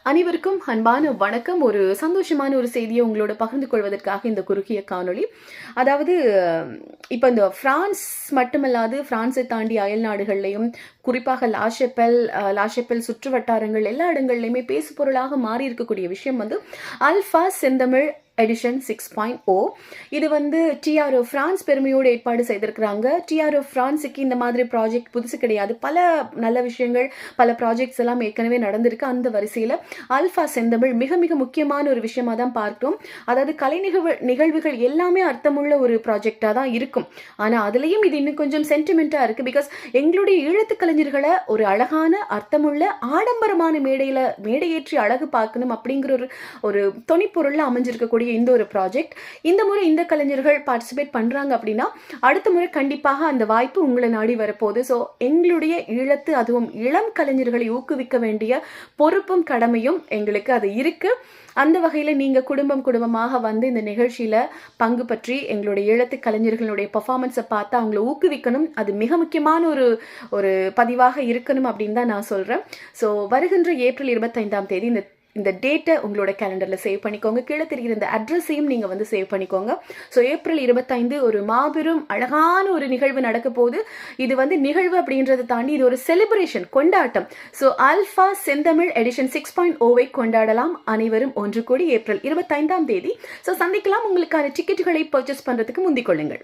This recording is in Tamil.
அனைவருக்கும் அன்பான வணக்கம். ஒரு சந்தோஷமான ஒரு செய்தியை உங்களோட பகிர்ந்து கொள்வதற்காக இந்த குறுகிய காணொளி. அதாவது இப்போ இந்த பிரான்ஸ் மட்டுமல்லாது பிரான்ஸை தாண்டி அயல் நாடுகள்லையும் குறிப்பாக லாஷெப்பல் சுற்று வட்டாரங்கள் எல்லா இடங்கள்லையுமே பேசு பொருளாக மாறி இருக்கக்கூடிய விஷயம் வந்து அல்ஃபா செந்தமிழ் எடிஷன் 6.0. இது வந்து டிஆர்ஓ பிரான்ஸ் பெருமையோடு ஏற்பாடு செய்திருக்கிறாங்க. டிஆர்ஓ பிரான்ஸுக்கு இந்த மாதிரி ப்ராஜெக்ட் புதுசு கிடையாது. பல நல்ல விஷயங்கள், பல ப்ராஜெக்ட்ஸ் எல்லாம் ஏற்கனவே நடந்திருக்கு. அந்த வரிசையில் அல்ஃபா செந்தமிழ் மிக மிக முக்கியமான ஒரு விஷயமா தான் பார்க்கிறோம். அதாவது கலை நிகழ்வுகள் எல்லாமே அர்த்தமுள்ள ஒரு ப்ராஜெக்டாக தான் இருக்கும். ஆனால் அதுலேயும் இது இன்னும் கொஞ்சம் சென்டிமெண்ட்டாக இருக்குது. பிகாஸ் எங்களுடைய ஈழத்து கலைஞர்களை ஒரு அழகான அர்த்தமுள்ள ஆடம்பரமான மேடையேற்றி அழகு பார்க்கணும் அப்படிங்கிற ஒரு தொனிப்பொருளில் அமைஞ்சிருக்கக்கூடிய இந்த ஒரு ப்ராஜெக்ட். இந்த முறை இந்த கலைஞர்கள் பார்ட்டிசிபேட் பண்றாங்க அப்படின்னா அடுத்த முறை கண்டிப்பாக அந்த வாய்ப்பு உங்களை நாடி வரப்போகுது. ஸோ எங்களுடைய ஈழத்து அதுவும் இளம் கலைஞர்களை ஊக்குவிக்க வேண்டிய பொறுப்பும் கடமையும் எங்களுக்கு அது இருக்கு. அந்த வகையில் நீங்கள் குடும்பமாக வந்து இந்த நிகழ்ச்சியில் பங்கு பற்றி எங்களுடைய ஈழத்து கலைஞர்களுடைய பர்ஃபார்மன்ஸை பார்த்து அவங்கள ஊக்குவிக்கணும். அது மிக முக்கியமான ஒரு பதிவாக இருக்கணும் அப்படின்னு தான் நான் சொல்கிறேன். ஸோ வருகின்ற ஏப்ரல் 25ஆம் தேதி இந்த டேட்டை உங்களோட கேலண்டரில் சேவ் பண்ணிக்கோங்க. கீழே தெரிகிற இந்த அட்ரஸையும் நீங்கள் வந்து சேவ் பண்ணிக்கோங்க. ஸோ ஏப்ரல் 25 ஒரு மாபெரும் அழகான ஒரு நிகழ்வு நடக்க போகுது. இது வந்து நிகழ்வு அப்படின்றத தாண்டி இது ஒரு செலிப்ரேஷன், கொண்டாட்டம். ஸோ அல்ஃபா செந்தமிழ் எடிஷன் 6.0 கொண்டாடலாம். அனைவரும் ஒன்று கூடி ஏப்ரல் 25ஆம் தேதி. ஸோ சந்திக்கலாம். உங்களுக்கான டிக்கெட்டுகளை பர்ச்சேஸ் பண்ணுறதுக்கு முந்திக் கொள்ளுங்கள்.